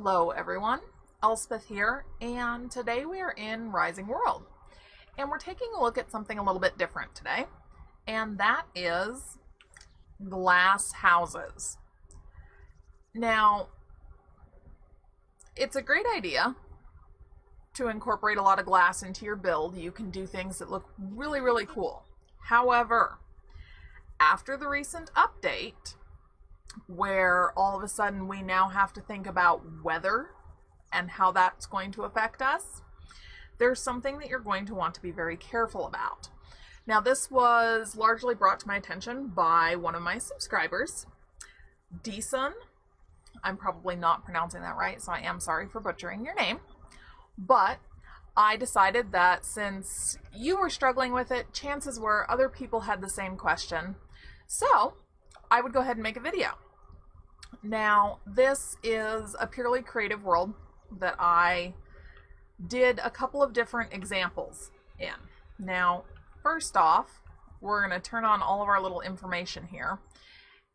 Hello everyone, Elspeth here, and today we are in Rising World. And we're taking a look at something a little bit different today, and that is glass houses. Now, it's a great idea to incorporate a lot of glass into your build. You can do things that look really, really cool. However, after the recent update, where all of a sudden we now have to think about weather and how that's going to affect us, there's something that you're going to want to be very careful about. Now, this was largely brought to my attention by one of my subscribers, Deesun. I'm probably not pronouncing that right, so I am sorry for butchering your name. But I decided that since you were struggling with it, chances were other people had the same question. So I would go ahead and make a video. Now, this is a purely creative world that I did a couple of different examples in. Now, first off, we're going to turn on all of our little information here.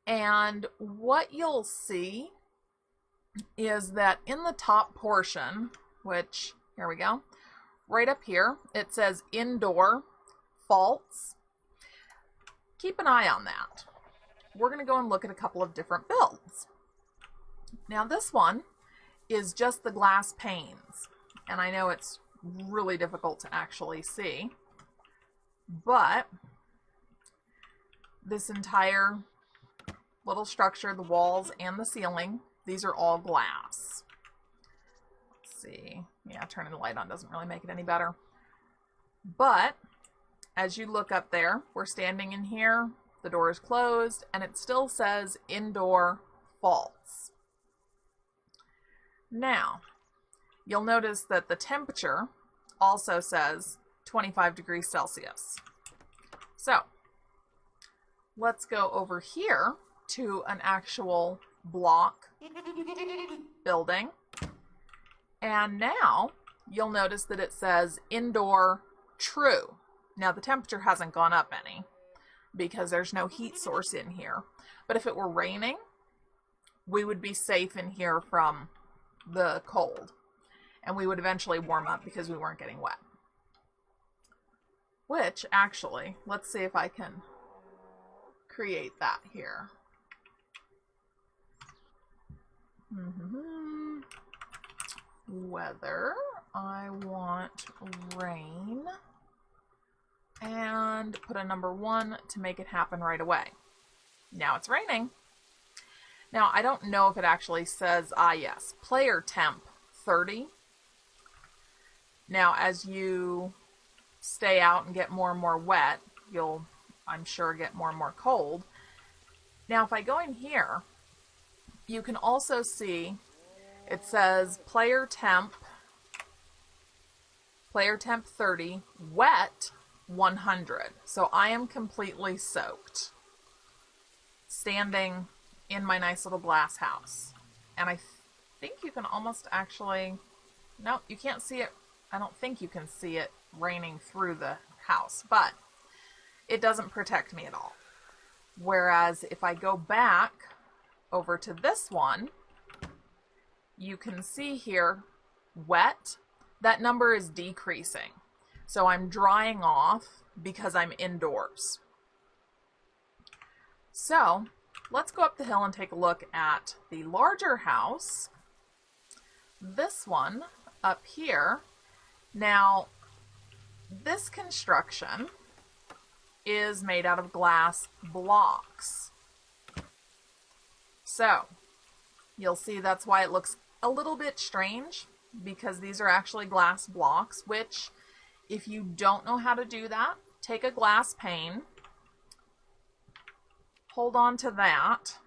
And what you'll see is that in the top portion, which, here we go, right up here, it says indoor faults. Keep an eye on that. We're going to go and look at a couple of different builds. Now, this one is just the glass panes, and I know it's really difficult to actually see, but this entire little structure, the walls and the ceiling, these are all glass. Let's see. Yeah, turning the light on doesn't really make it any better. But as you look up there, we're standing in here, the door is closed, and it still says indoor faults. Now, you'll notice that the temperature also says 25 degrees Celsius. So, let's go over here to an actual block building. And now, you'll notice that it says indoor true. Now, the temperature hasn't gone up any because there's no heat source in here. But if it were raining, we would be safe in here from the cold. And we would eventually warm up because we weren't getting wet. Which, actually, let's see if I can create that here. Weather. I want rain. And put a number 1 to make it happen right away. Now it's raining. Now, I don't know if it actually says, yes, player temp 30. Now, as you stay out and get more and more wet, you'll, I'm sure, get more and more cold. Now, if I go in here, you can also see it says player temp 30, wet 100. So I am completely soaked, standing in my nice little glass house. And I think you can almost actually, no, you can't see it. I don't think you can see it raining through the house, but it doesn't protect me at all. Whereas if I go back over to this one, you can see here, wet, that number is decreasing. So I'm drying off because I'm indoors. So let's go up the hill and take a look at the larger house. This one up here. Now, this construction is made out of glass blocks. So you'll see that's why it looks a little bit strange, because these are actually glass blocks, which if you don't know how to do that, take a glass pane, hold on to that,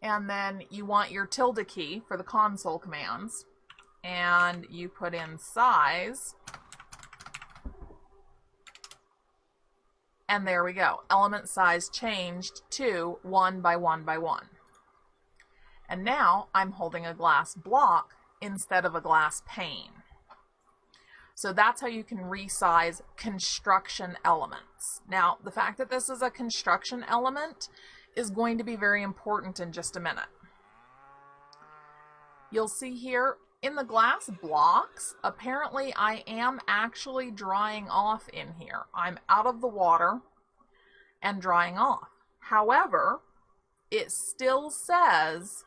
and then you want your tilde key for the console commands, and you put in size, and there we go. Element size changed to 1 by 1 by 1. And now I'm holding a glass block instead of a glass pane. So that's how you can resize construction elements. Now, the fact that this is a construction element is going to be very important in just a minute. You'll see here in the glass blocks, apparently I am actually drying off in here. I'm out of the water and drying off. However, it still says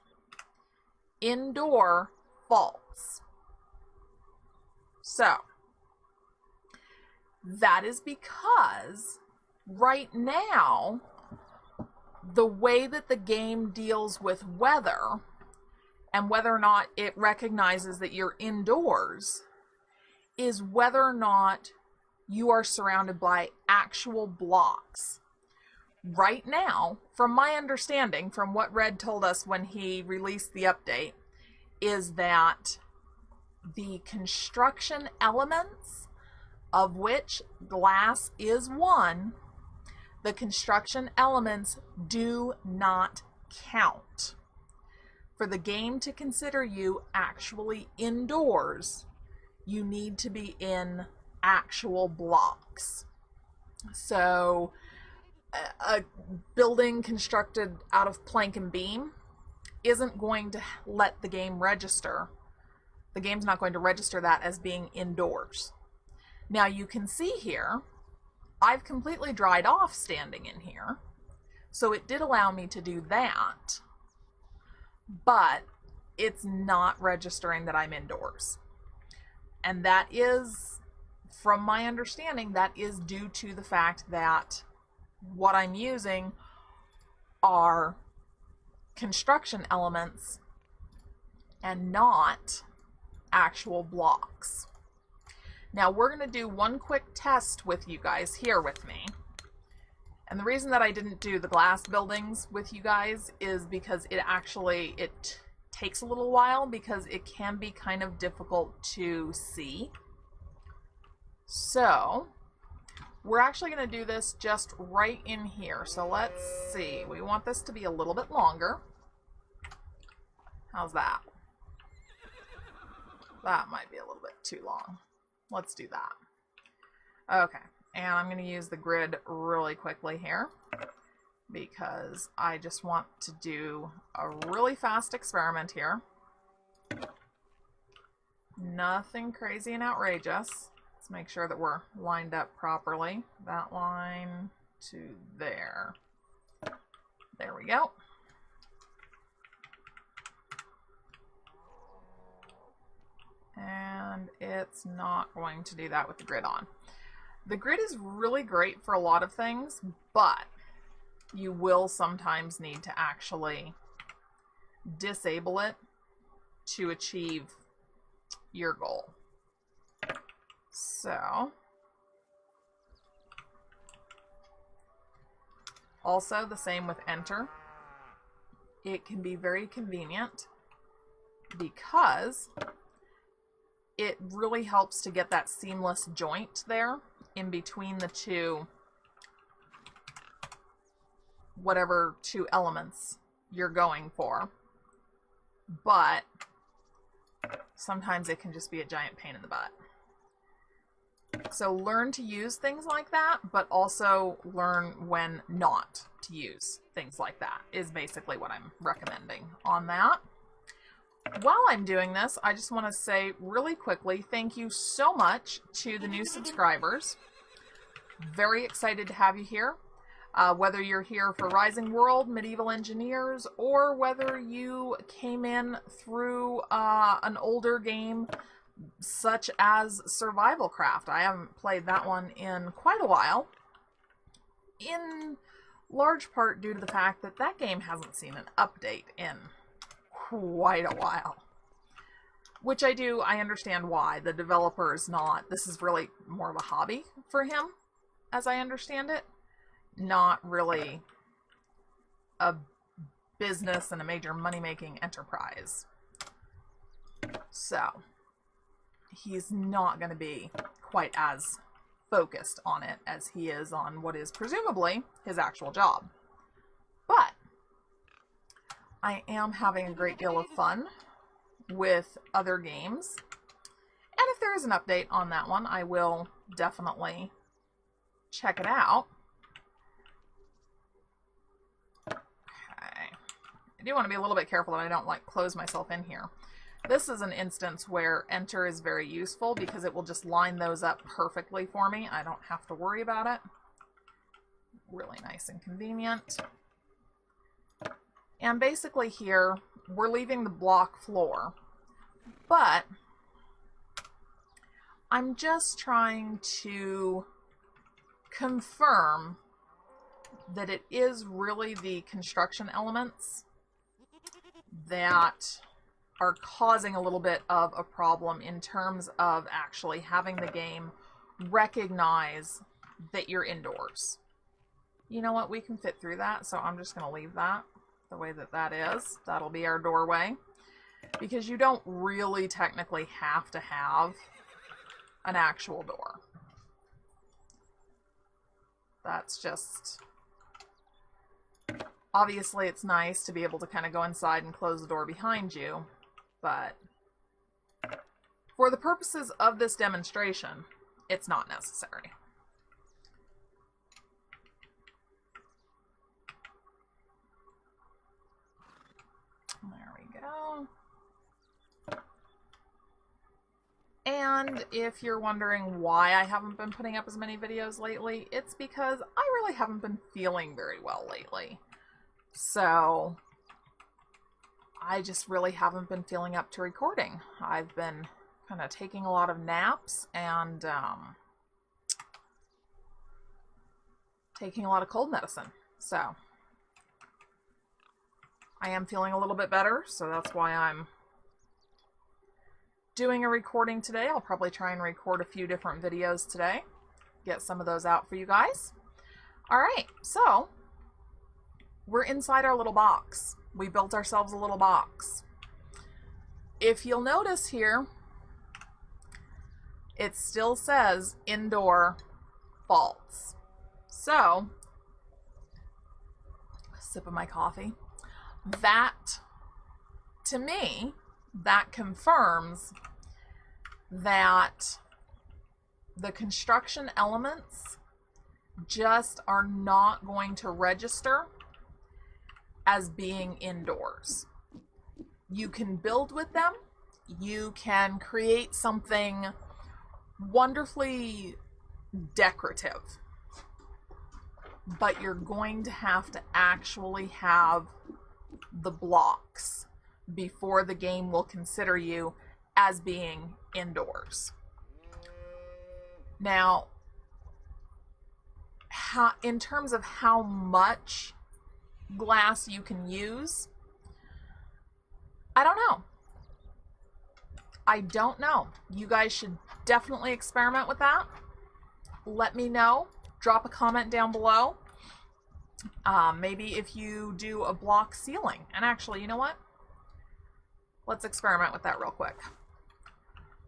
indoor false. So, that is because right now, the way that the game deals with weather and whether or not it recognizes that you're indoors is whether or not you are surrounded by actual blocks. Right now, from my understanding, from what Red told us when he released the update, is that the construction elements, of which glass is one, the construction elements do not count. For the game to consider you actually indoors, you need to be in actual blocks. So, a building constructed out of plank and beam isn't going to let the game register. The game's not going to register that as being indoors. Now you can see here, I've completely dried off standing in here, so it did allow me to do that, but it's not registering that I'm indoors. And that is, from my understanding, that is due to the fact that what I'm using are construction elements and not actual blocks. Now we're going to do one quick test with you guys here with me. And the reason that I didn't do the glass buildings with you guys is because it takes a little while, because it can be kind of difficult to see. So we're actually going to do this just right in here. So let's see. We want this to be a little bit longer. How's that? That might be a little bit too long. Let's do that. Okay. And I'm going to use the grid really quickly here because I just want to do a really fast experiment here. Nothing crazy and outrageous. Let's make sure that we're lined up properly. That line to there. There we go. And it's not going to do that with the grid on. The grid is really great for a lot of things, but you will sometimes need to actually disable it to achieve your goal. So, also the same with enter. It can be very convenient because it really helps to get that seamless joint there in between the two, whatever two elements you're going for. But sometimes it can just be a giant pain in the butt. So learn to use things like that, but also learn when not to use things like that is basically what I'm recommending on that. While I'm doing this, I just want to say really quickly, thank you so much to the new subscribers. Very excited to have you here. Whether you're here for Rising World, Medieval Engineers, or whether you came in through an older game such as Survival Craft. I haven't played that one in quite a while, in large part due to the fact that that game hasn't seen an update in quite a while. Which I understand why. The developer is not, this is really more of a hobby for him, as I understand it. Not really a business and a major money-making enterprise. So, he's not going to be quite as focused on it as he is on what is presumably his actual job. But I am having a great deal of fun with other games. And if there is an update on that one, I will definitely check it out. Okay. I do want to be a little bit careful that I don't close myself in here. This is an instance where enter is very useful because it will just line those up perfectly for me. I don't have to worry about it. Really nice and convenient. And basically here, we're leaving the block floor, but I'm just trying to confirm that it is really the construction elements that are causing a little bit of a problem in terms of actually having the game recognize that you're indoors. You know what? We can fit through that, so I'm just going to leave that the way that that is. That'll be our doorway, because you don't really technically have to have an actual door. That's just... Obviously, it's nice to be able to kind of go inside and close the door behind you, but for the purposes of this demonstration, it's not necessary. There we go. And if you're wondering why I haven't been putting up as many videos lately, it's because I really haven't been feeling very well lately. So I just really haven't been feeling up to recording. I've been kind of taking a lot of naps and taking a lot of cold medicine. So I am feeling a little bit better, so that's why I'm doing a recording today. I'll probably try and record a few different videos today, get some of those out for you guys. All right, so we're inside our little box. We built ourselves a little box. If you'll notice here, it still says indoor false. So, a sip of my coffee. That, to me, that confirms that the construction elements just are not going to register as being indoors. You can build with them, you can create something wonderfully decorative, but you're going to have to actually have the blocks before the game will consider you as being indoors. Now, in terms of how much glass you can use, I don't know. I don't know. You guys should definitely experiment with that. Let me know. Drop a comment down below. Maybe if you do a block ceiling. And actually, you know what? Let's experiment with that real quick.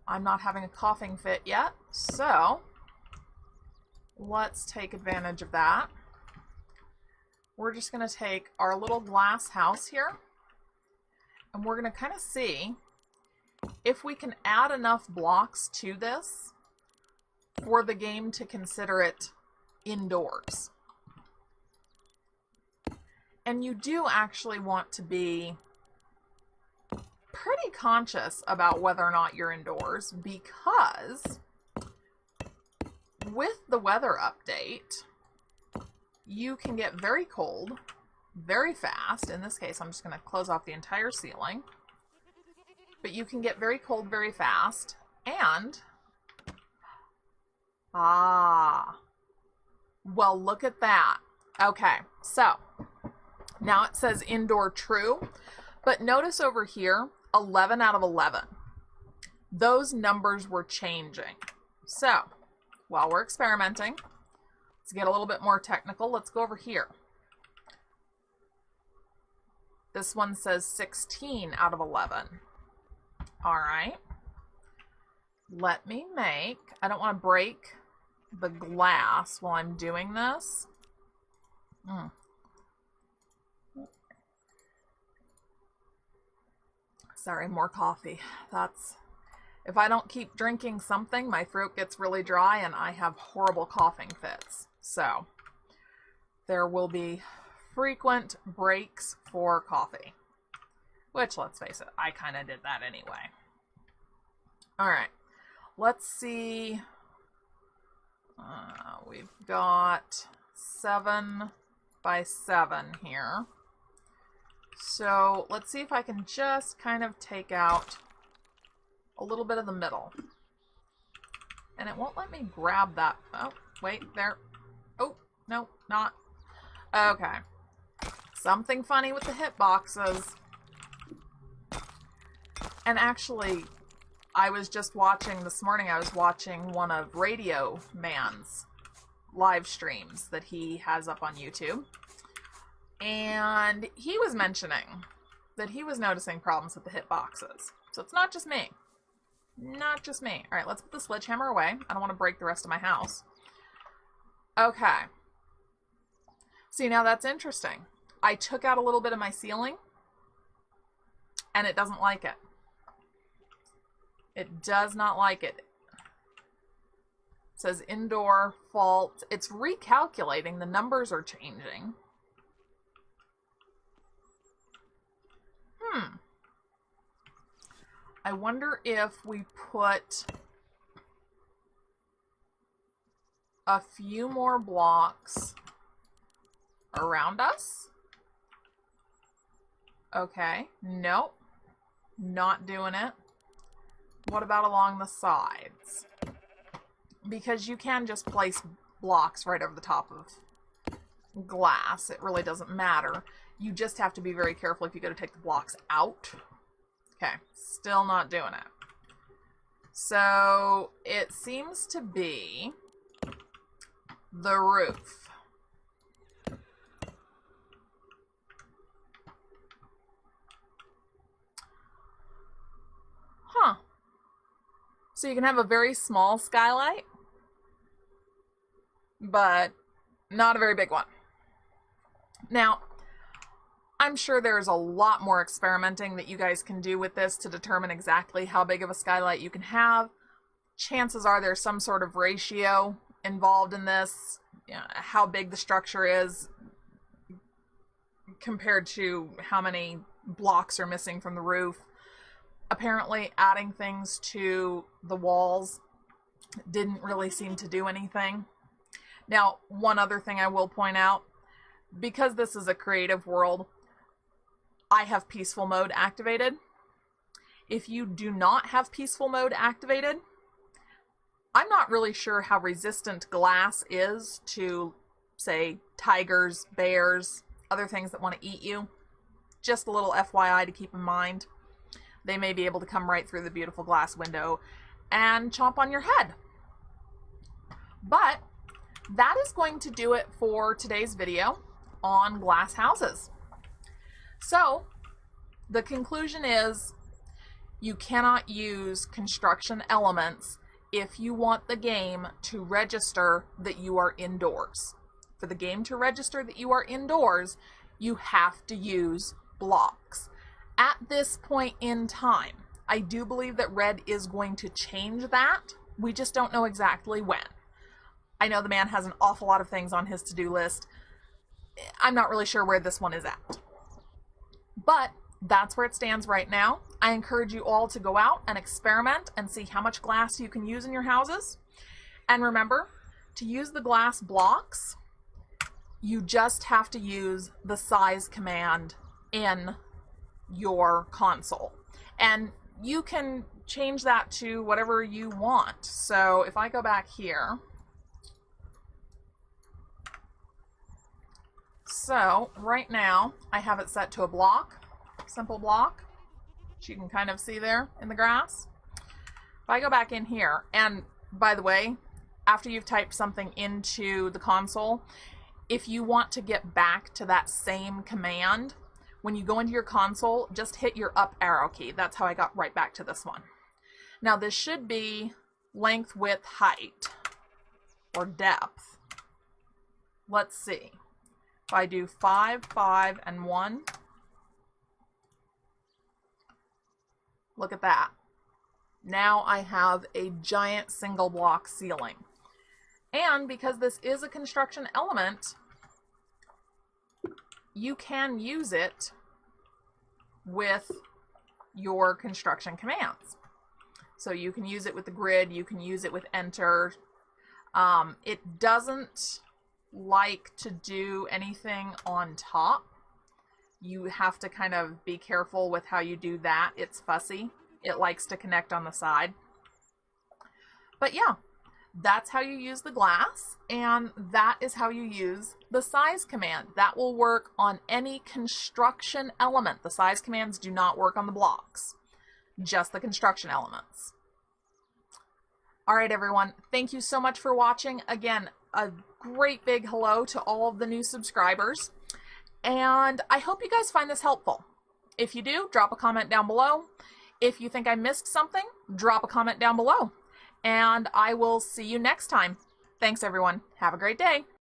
I'm not having a coughing fit yet, so let's take advantage of that. We're just going to take our little glass house here, and we're going to kind of see if we can add enough blocks to this for the game to consider it indoors. And you do actually want to be pretty conscious about whether or not you're indoors, because with the weather update, you can get very cold very fast. In this case, I'm just going to close off the entire ceiling. But you can get very cold very fast. And, well, look at that. Okay, so now it says indoor true. But notice over here, 11 out of 11. Those numbers were changing. So, while we're experimenting, let's get a little bit more technical. Let's go over here. This one says 16 out of 11. All right. Let me make, I don't want to break the glass while I'm doing this. Sorry, more coffee. If I don't keep drinking something, my throat gets really dry and I have horrible coughing fits. So there will be frequent breaks for coffee, Which, let's face it, I kind of did that anyway. All right, let's see. We've got 7 by 7 here. So let's see if I can just kind of take out a little bit of the middle. And it won't let me grab that. Oh, wait, there. Oh, no, not. Okay. Something funny with the hitboxes. And actually, I was just watching, this morning I was watching one of Radio Man's live streams that he has up on YouTube. And he was mentioning that he was noticing problems with the hitboxes. So it's not just me. Not just me. All right, let's put the sledgehammer away. I don't want to break the rest of my house. Okay. See, now that's interesting. I took out a little bit of my ceiling, and it doesn't like it. It does not like it. It says indoor fault. It's recalculating. The numbers are changing. I wonder if we put a few more blocks around us. Okay, nope, not doing it. What about along the sides? Because you can just place blocks right over the top of glass. It really doesn't matter. You just have to be very careful if you go to take the blocks out. Okay, still not doing it. So it seems to be the roof. Huh. So you can have a very small skylight, but not a very big one. Now, I'm sure there's a lot more experimenting that you guys can do with this to determine exactly how big of a skylight you can have. Chances are there's some sort of ratio involved in this, you know, how big the structure is compared to how many blocks are missing from the roof. Apparently, adding things to the walls didn't really seem to do anything. Now, one other thing I will point out, because this is a creative world, I have peaceful mode activated. If you do not have peaceful mode activated, I'm not really sure how resistant glass is to, say, tigers, bears, other things that want to eat you. Just a little FYI to keep in mind. They may be able to come right through the beautiful glass window and chomp on your head. But that is going to do it for today's video on glass houses. So, the conclusion is you cannot use construction elements if you want the game to register that you are indoors. For the game to register that you are indoors, you have to use blocks. At this point in time, I do believe that Red is going to change that. We just don't know exactly when. I know the man has an awful lot of things on his to-do list. I'm not really sure where this one is at. But that's where it stands right now. I encourage you all to go out and experiment and see how much glass you can use in your houses. And remember, to use the glass blocks, you just have to use the size command in your console. And you can change that to whatever you want. So if I go back here, so right now I have it set to a block, simple block, which you can kind of see there in the grass. If I go back in here, and by the way, after you've typed something into the console, if you want to get back to that same command, when you go into your console, just hit your up arrow key. That's how I got right back to this one. Now this should be length, width, height, or depth. Let's see. If I do 5, 5, and 1, look at that. Now I have a giant single block ceiling. And because this is a construction element, you can use it with your construction commands. So you can use it with the grid, you can use it with enter. It doesn't like to do anything on top. You have to kind of be careful with how you do that. It's fussy. It likes to connect on the side. But yeah, that's how you use the glass, and that is how you use the size command. That will work on any construction element. The size commands do not work on the blocks, just the construction elements. All right, everyone, thank you so much for watching. Again, a great big hello to all of the new subscribers, and I hope you guys find this helpful. If you do, drop a comment down below. If you think I missed something, drop a comment down below. And I will see you next time. Thanks, everyone. Have a great day.